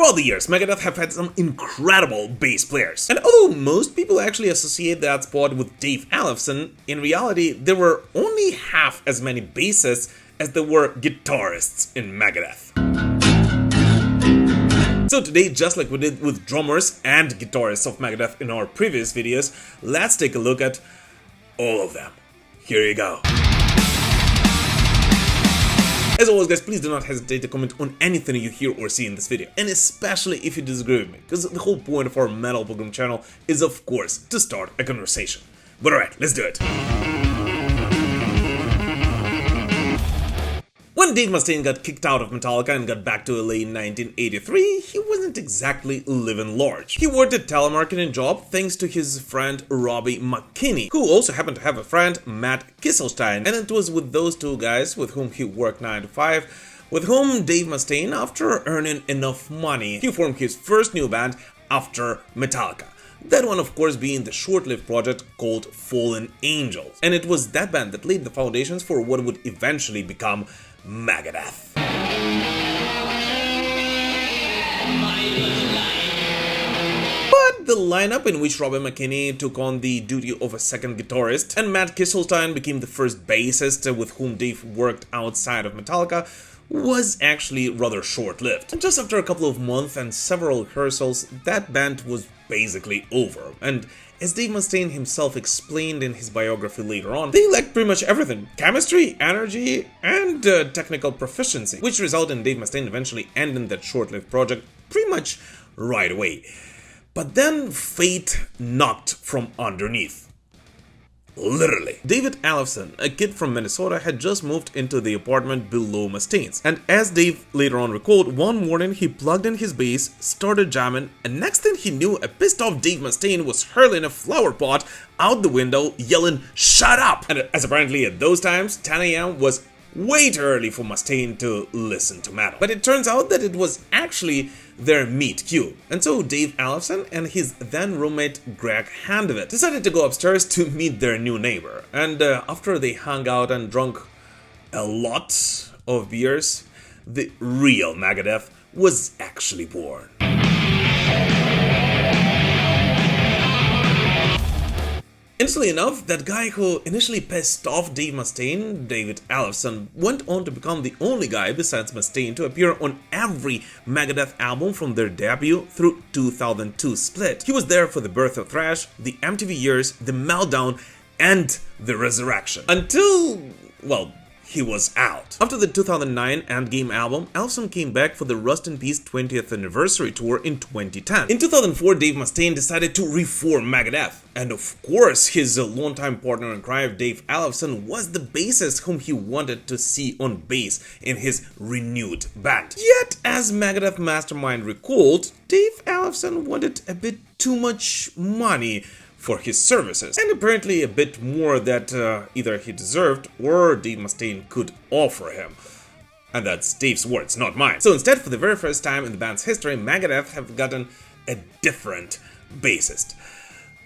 Throughout the years, Megadeth have had some incredible bass players. And although most people actually associate that spot with Dave Ellefson, in reality there were only half as many bassists as there were guitarists in Megadeth. So today, just like we did with drummers and guitarists of Megadeth in our previous videos, let's take a look at all of them. Here you go. As always guys, please do not hesitate to comment on anything you hear or see in this video, and especially if you disagree with me, because the whole point of our Metal Pilgrim channel is of course to start a conversation. But alright, let's do it. When Dave Mustaine got kicked out of Metallica and got back to LA in 1983, he wasn't exactly living large. He worked a telemarketing job thanks to his friend Robbie McKinney, who also happened to have a friend, Matt Kisselstein, and it was with those two guys with whom he worked 9 to 5, with whom Dave Mustaine, after earning enough money, he formed his first new band after Metallica. That one, of course, being the short-lived project called Fallen Angels, and it was that band that laid the foundations for what would eventually become Megadeth. But the lineup in which Robbie McKinney took on the duty of a second guitarist and Matt Kisselstein became the first bassist with whom Dave worked outside of Metallica was actually rather short-lived. And just after a couple of months and several rehearsals, that band was basically over. And as Dave Mustaine himself explained in his biography later on, they lacked pretty much everything: chemistry, energy, and technical proficiency, which resulted in Dave Mustaine eventually ending that short-lived project pretty much right away. But then fate knocked from underneath. Literally. David Ellefson, a kid from Minnesota, had just moved into the apartment below Mustaine's, and as Dave later on recalled, one morning he plugged in his bass, started jamming, and next thing he knew, a pissed off Dave Mustaine was hurling a flower pot out the window, yelling, "Shut up!" And as apparently at those times, 10 AM was way too early for Mustaine to listen to metal. But it turns out that it was actually their meet cute. And so Dave Ellefson and his then roommate Greg Handovit decided to go upstairs to meet their new neighbor. And after they hung out and drunk a lot of beers, the real Megadeth was actually born. Interestingly enough, that guy who initially pissed off Dave Mustaine, David Ellefson, went on to become the only guy besides Mustaine to appear on every Megadeth album from their debut through 2002 split. He was there for the Birth of Thrash, the MTV Years, the Meltdown, and the Resurrection. Until, well, he was out. After the 2009 Endgame album, Ellefson came back for the Rust in Peace 20th anniversary tour in 2010. In 2004, Dave Mustaine decided to reform Megadeth, and of course his longtime partner in crime, Dave Ellefson, was the bassist whom he wanted to see on bass in his renewed band. Yet, as Megadeth mastermind recalled, Dave Ellefson wanted a bit too much money for his services, and apparently a bit more that either he deserved or Dave Mustaine could offer him. And that's Dave's words, not mine. So instead, for the very first time in the band's history, Megadeth have gotten a different bassist.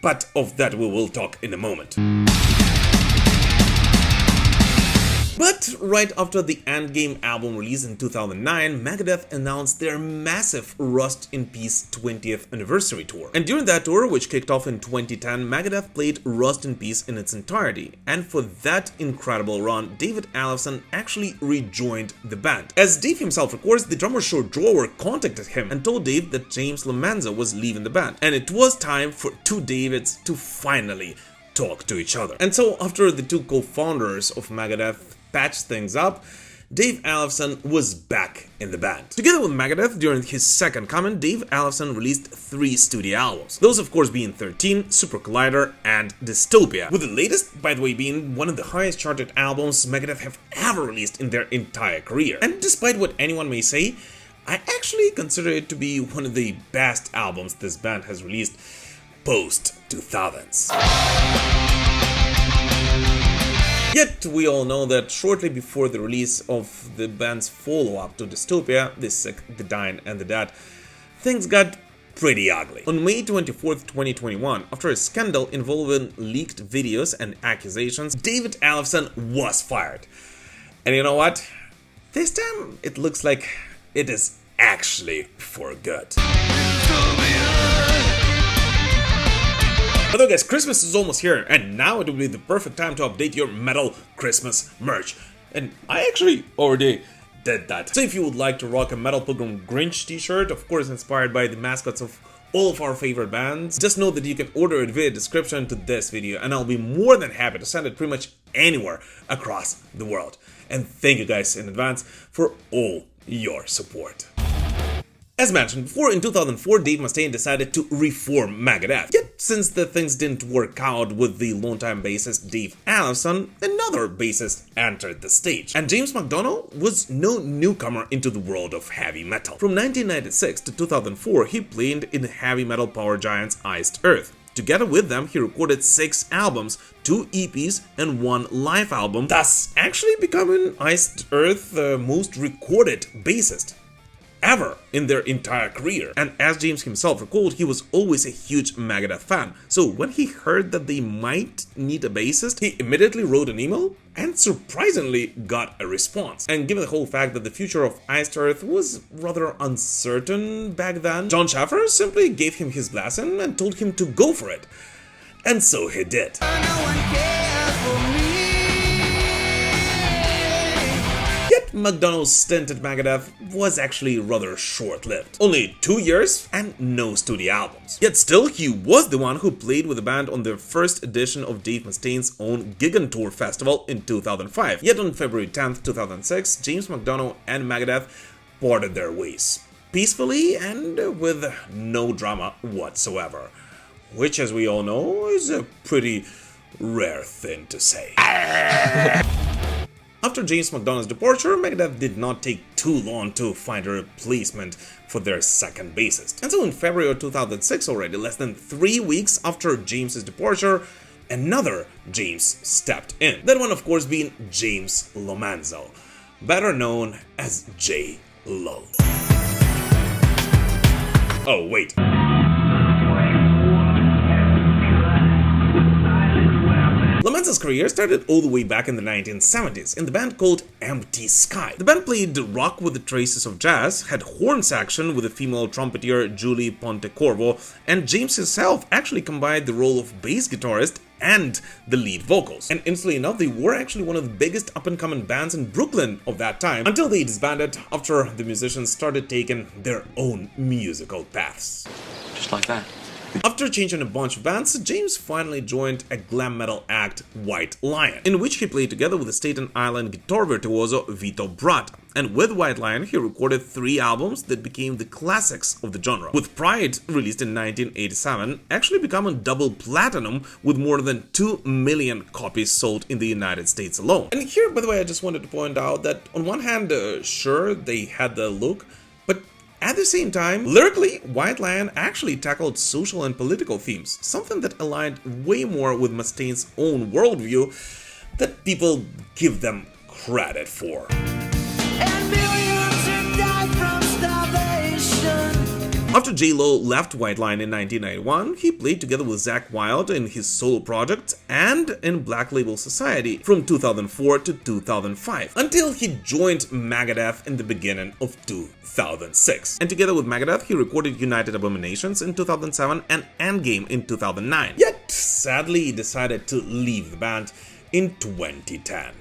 But of that we will talk in a moment. But right after the Endgame album release in 2009, Megadeth announced their massive Rust in Peace 20th anniversary tour. And during that tour, which kicked off in 2010, Megadeth played Rust in Peace in its entirety. And for that incredible run, David Ellefson actually rejoined the band. As Dave himself records, the drummer Short Drower contacted him and told Dave that James LoMenzo was leaving the band. And it was time for two Davids to finally talk to each other. And so after the two co-founders of Megadeth patched things up, Dave Ellefson was back in the band. Together with Megadeth, during his second coming, Dave Ellefson released 3 studio albums. Those of course being 13, Super Collider, and Dystopia, with the latest, by the way, being one of the highest charted albums Megadeth have ever released in their entire career. And despite what anyone may say, I actually consider it to be one of the best albums this band has released post-2000s. Yet we all know that shortly before the release of the band's follow-up to Dystopia, The Sick, The Dying and The Dead, things got pretty ugly. On May 24th, 2021, after a scandal involving leaked videos and accusations, David Ellefson was fired. And you know what? This time it looks like it is actually for good. Although guys, Christmas is almost here, and now it will be the perfect time to update your metal Christmas merch. And I actually already did that. So if you would like to rock a Metal Pilgrim Grinch t-shirt, of course inspired by the mascots of all of our favorite bands, just know that you can order it via description to this video, and I'll be more than happy to send it pretty much anywhere across the world. And thank you guys in advance for all your support. As mentioned before, in 2004, Dave Mustaine decided to reform Megadeth. Yet, since the things didn't work out with the longtime bassist Dave Ellefson, another bassist entered the stage. And James MacDonough was no newcomer into the world of heavy metal. From 1996 to 2004, he played in heavy metal power giants Iced Earth. Together with them, he recorded 6 albums, 2 EPs, and 1 live album, thus actually becoming Iced Earth's most recorded bassist ever in their entire career. And as James himself recalled, he was always a huge Megadeth fan. So when he heard that they might need a bassist, he immediately wrote an email and surprisingly got a response. And given the whole fact that the future of Iced Earth was rather uncertain back then, John Schaffer simply gave him his blessing and told him to go for it. And so he did. MacDonough's stint at Megadeth was actually rather short-lived. Only 2 years and no studio albums. Yet still, he was the one who played with the band on their first edition of Dave Mustaine's own Gigantour festival in 2005. Yet on February 10th, 2006, James MacDonough and Megadeth parted their ways. Peacefully and with no drama whatsoever. Which, as we all know, is a pretty rare thing to say. After James MacDonough's departure, Megadeth did not take too long to find a replacement for their second bassist. And so in February of 2006 already, less than 3 weeks after James's departure, another James stepped in. That one of course being James LoMenzo, better known as J. Lo. Oh wait. LoMenzo's career started all the way back in the 1970s in the band called Empty Sky. The band played rock with the traces of jazz, had horn section with a female trumpeter Julie Pontecorvo, and James himself actually combined the role of bass guitarist and the lead vocals. And instantly enough, they were actually one of the biggest up-and-coming bands in Brooklyn of that time, until they disbanded after the musicians started taking their own musical paths. Just like that. After changing a bunch of bands, James finally joined a glam metal act, White Lion, in which he played together with the Staten Island guitar virtuoso Vito Bratta. And with White Lion, he recorded 3 albums that became the classics of the genre, with Pride, released in 1987, actually becoming double platinum with more than 2 million copies sold in the United States alone. And here, by the way, I just wanted to point out that on one hand, sure, they had the look, but at the same time, lyrically, White Lion actually tackled social and political themes, something that aligned way more with Mustaine's own worldview that people give them credit for. After J-Lo left White Lion in 1991, he played together with Zakk Wylde in his solo project and in Black Label Society from 2004 to 2005, until he joined Megadeth in the beginning of 2006. And together with Megadeth, he recorded United Abominations in 2007 and Endgame in 2009. Yet, sadly, he decided to leave the band in 2010.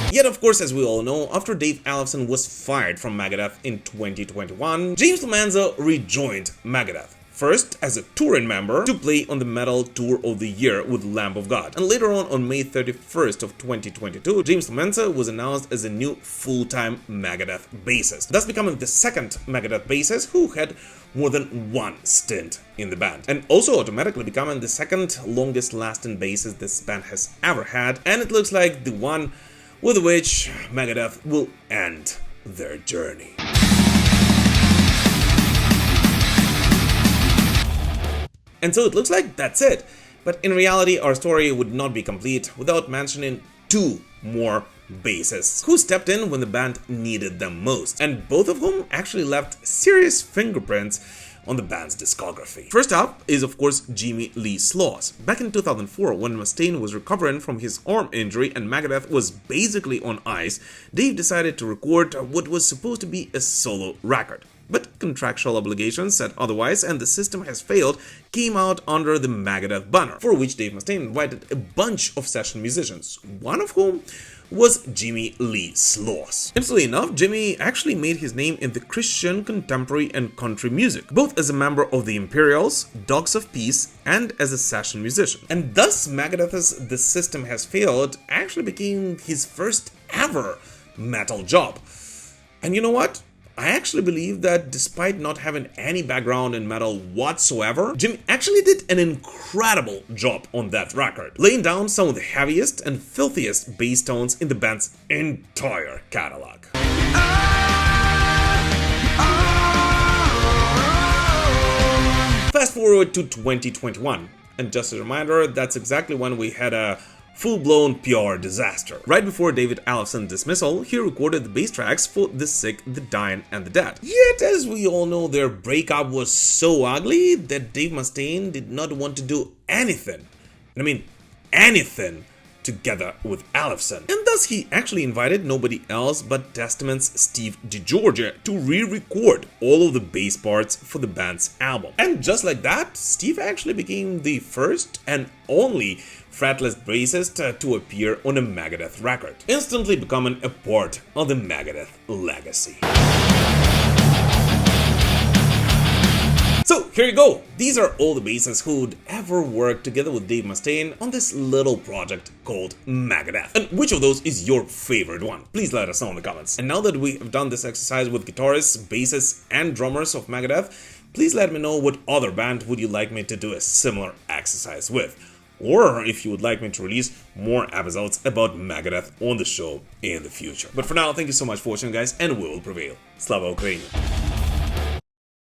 Yet, of course, as we all know, after Dave Ellefson was fired from Megadeth in 2021, James LoMenzo rejoined Megadeth. First as a touring member to play on the Metal Tour of the Year with Lamb of God. And later on May 31st of 2022, James LoMenzo was announced as a new full-time Megadeth bassist, thus becoming the second Megadeth bassist who had more than one stint in the band, and also automatically becoming the second longest lasting bassist this band has ever had, and it looks like the one with which Megadeth will end their journey. And so it looks like that's it, but in reality our story would not be complete without mentioning 2 more bassists who stepped in when the band needed them most, and both of whom actually left serious fingerprints on the band's discography. First up is, of course, Jimmy Lee Sloss. Back in 2004, when Mustaine was recovering from his arm injury and Megadeth was basically on ice, Dave decided to record what was supposed to be a solo record. But contractual obligations said otherwise, and The System Has Failed came out under the Megadeth banner, for which Dave Mustaine invited a bunch of session musicians, one of whom was Jimmy Lee Sloss. Interestingly enough, Jimmy actually made his name in the Christian, contemporary, and country music, both as a member of the Imperials, Dogs of Peace, and as a session musician. And thus, Megadeth's The System Has Failed actually became his first ever metal job. And you know what? I actually believe that despite not having any background in metal whatsoever, Jimmy actually did an incredible job on that record, laying down some of the heaviest and filthiest bass tones in the band's entire catalog. Fast forward to 2021, and just a reminder, that's exactly when we had a full-blown PR disaster. Right before David Ellefson's dismissal, he recorded the bass tracks for The Sick, The Dying, and The Dead. Yet, as we all know, their breakup was so ugly that Dave Mustaine did not want to do anything, and I mean anything, together with Ellefson. And thus he actually invited nobody else but Testament's Steve DiGiorgio to re-record all of the bass parts for the band's album. And just like that, Steve actually became the first and only fretless bassist to appear on a Megadeth record, instantly becoming a part of the Megadeth legacy. So here you go, these are all the bassists who'd ever worked together with Dave Mustaine on this little project called Megadeth. And which of those is your favorite one? Please let us know in the comments. And now that we have done this exercise with guitarists, bassists, and drummers of Megadeth, please let me know what other band would you like me to do a similar exercise with. Or if you would like me to release more episodes about Megadeth on the show in the future. But for now, thank you so much for watching, guys, and we will prevail. Slava Ukraini!